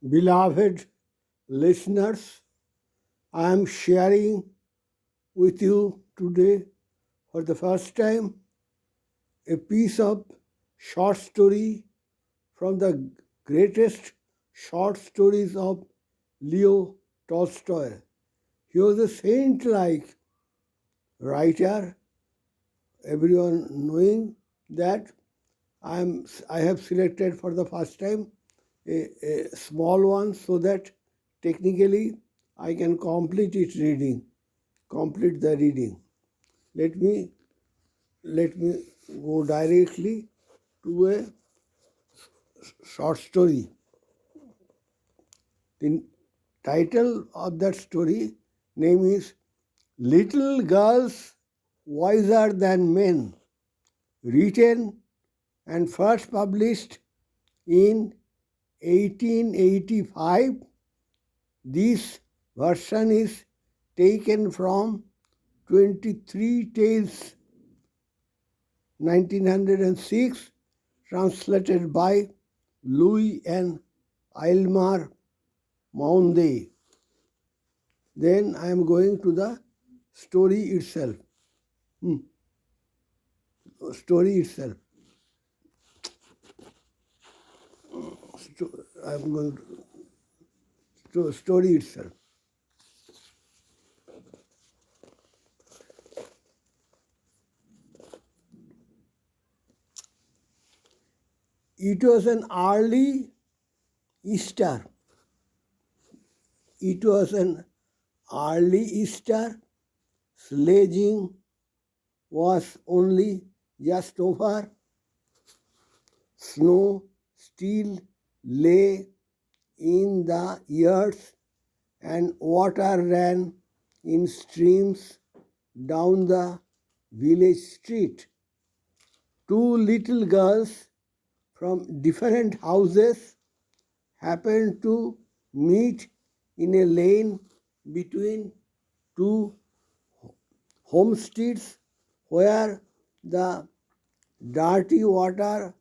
Beloved listeners, I am sharing with you today for the first time a piece of short story from the greatest short stories of Leo Tolstoy. He was a saint like writer, everyone knowing that I have selected for the first time a small one so that technically I can complete the reading. Let me let me go directly to a short story. The title of that story name is Little Girls Wiser Than Men, written and first published in 1885. This version is taken from 23 Tales 1906, translated by Louis and Aylmer Maunde. Then I am going to the story itself. Hmm. Story itself. I am going to story itself. It was an early Easter. It was an early Easter. Sledging was only just over. Snow still lay in the earth and water ran in streams down the village street. Two little girls from different houses happened to meet in a lane between two homesteads where the dirty water,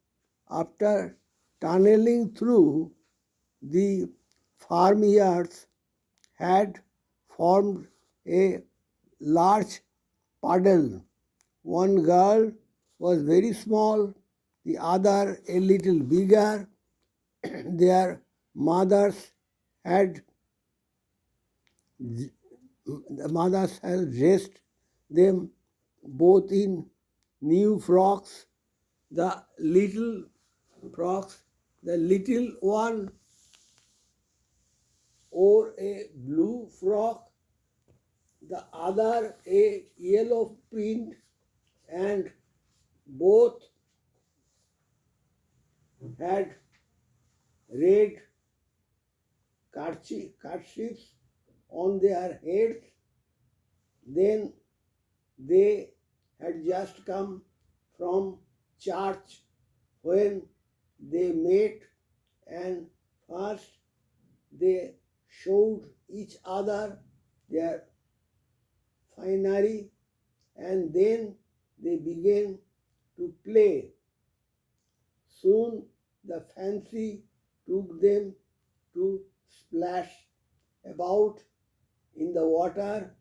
after tunneling through the farmyards, had formed a large puddle. One girl was very small, the other a little bigger. Their mothers had dressed them both in new frocks. The little frocks, the little one wore a blue frock, the other a yellow print, and both had red kerchiefs on their heads. Then they had just come from church when they met, and first they showed each other their finery, and then they began to play. Soon the fancy took them to splash about in the water,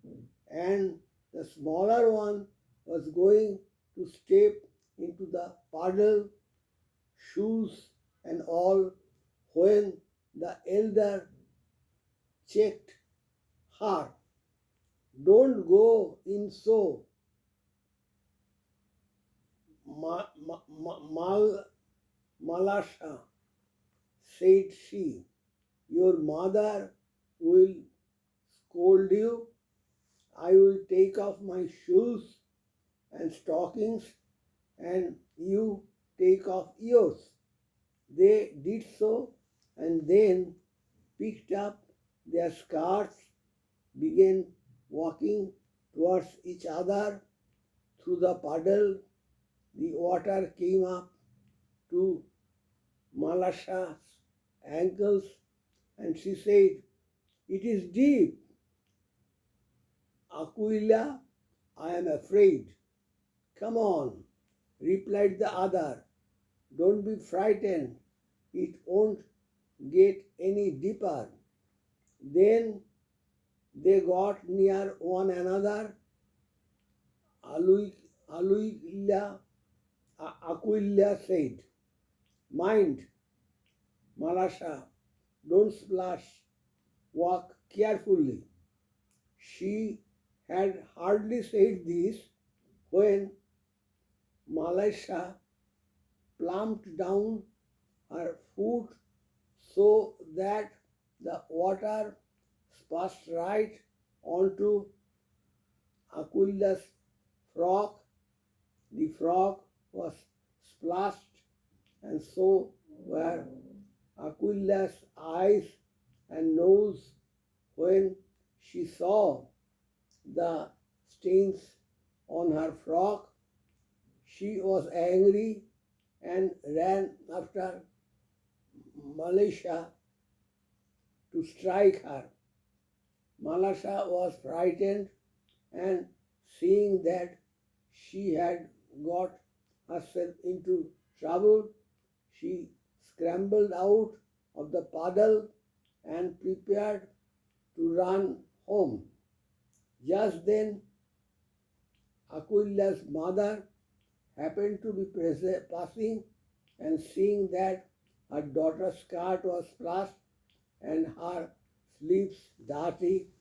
and the smaller one was going to step into the puddle, shoes and all, when the elder checked her. Don't go in so, Malasha, said she. Your mother will scold you. I will take off my shoes and stockings, and you take off yours. They did so, and then picked up their skirts, began walking towards each other through the puddle. The water came up to Malasha's ankles, and she said, "It is deep, Aquila, I am afraid." "Come on," replied the other. "Don't be frightened. It won't get any deeper. Then they got near one another. Aluilla, Aquila said, "Mind, Malasha, don't splash, walk carefully." She had hardly said this when Malasha plumped down her foot so that the water splashed right onto Aquila's frock. The frock was splashed, and so were Aquila's eyes and nose when she saw the stains on her frock. She was angry and ran after Malaysia to strike her. Malasha was frightened, and seeing that she had got herself into trouble, she scrambled out of the puddle and prepared to run home. Just then, Aquila's mother happened to be passing, and seeing that her daughter's skirt was splashed and her sleeves dirty,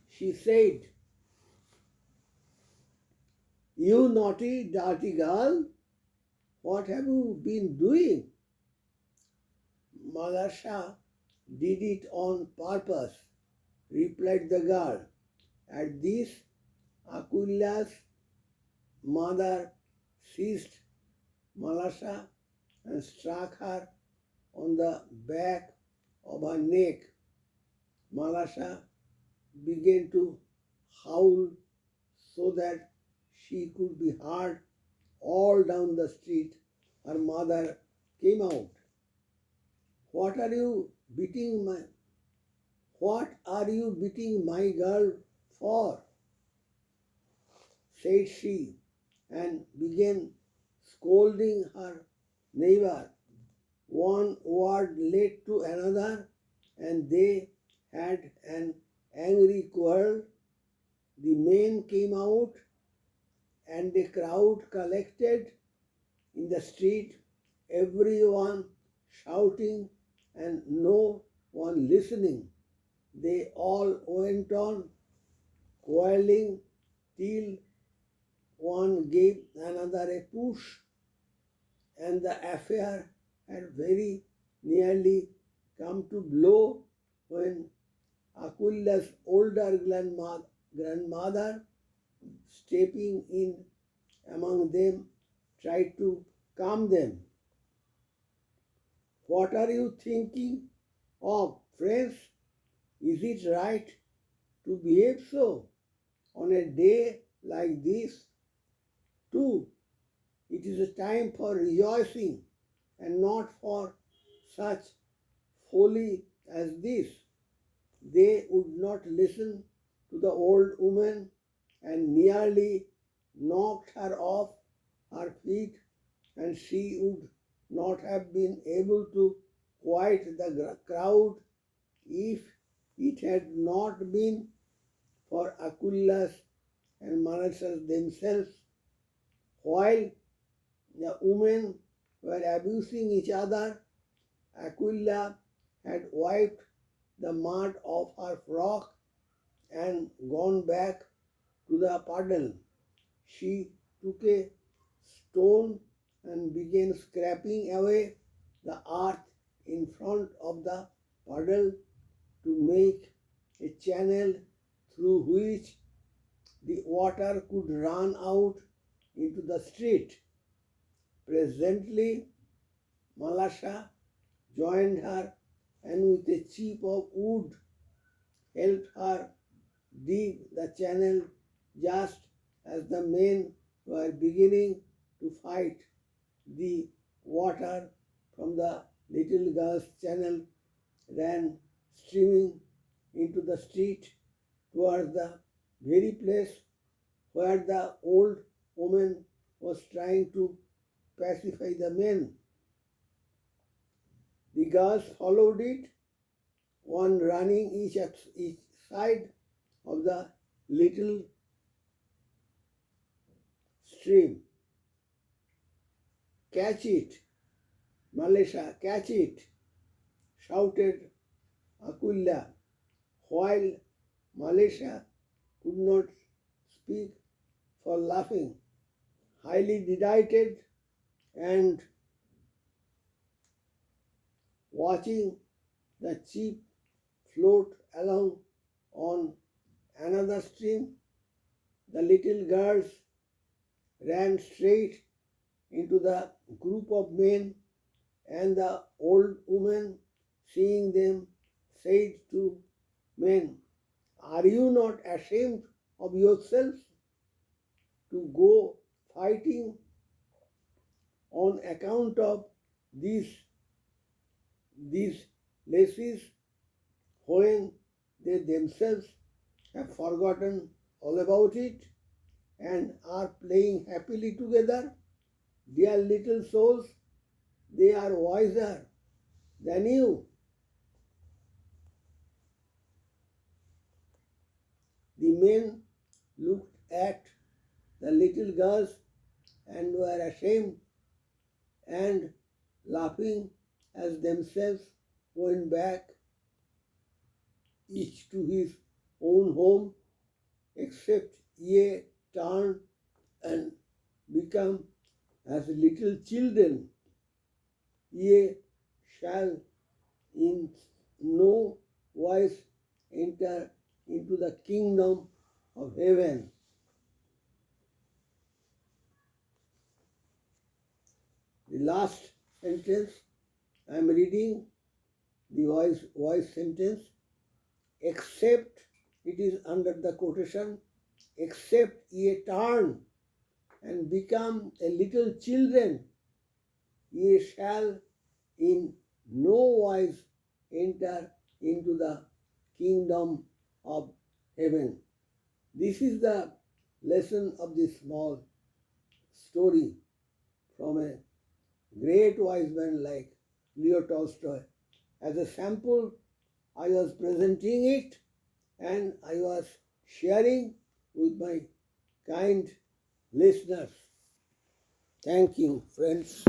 she said, "You naughty, dirty girl, what have you been doing?" "Malasha did it on purpose," replied the girl. At this, Aquila's mother seized Malasha and struck her on the back of her neck. Malasha began to howl so that she could be heard all down the street. Her mother came out. What are you beating my girl for?" said she, and began scolding her neighbor. One word led to another, and they had an angry quarrel. The men came out, and a crowd collected in the street, everyone shouting and no one listening. They all went on quarreling till one gave another a push, and the affair had very nearly come to blow when Aquila's older grandmother, stepping in among them, tried to calm them. "What are you thinking of, friends? Is it right to behave so on a day like this? Too, it is a time for rejoicing and not for such folly as this." They would not listen to the old woman and nearly knocked her off her feet, and she would not have been able to quiet the crowd if it had not been for Aquilas and Manassas themselves. While the women were abusing each other, Aquila had wiped the mud off her frock and gone back to the puddle. She took a stone and began scraping away the earth in front of the puddle to make a channel through which the water could run out into the street. Presently, Malasha joined her, and with a chip of wood helped her dig the channel just as the men were beginning to fight. The water from the little girl's channel ran streaming into the street towards the very place where the old woman was trying to pacify the men. The girls followed it, one running each side of the little stream. Catch it, Malaysia, catch it, shouted Aquila, while Malaysia could not speak for laughing. Highly delighted and watching the ship float along on another stream, the little girls ran straight into the group of men, and the old woman, seeing them, said to men, "Are you not ashamed of yourselves to go fighting on account of these laces when they themselves have forgotten all about it and are playing happily together? Dear little souls, they are wiser than you." The men looked at the little girls and were ashamed and laughing as themselves went back, each to his own home, except ye turned and become as little children. Ye shall in no wise enter into the kingdom of heaven. The last sentence I am reading, the voice sentence, except, it is under the quotation, except ye turn and become a little children, ye shall in no wise enter into the kingdom of heaven. This is the lesson of this small story from a great wise man like Leo Tolstoy. As a sample, I was presenting it and I was sharing with my kind listeners. Thank you, friends.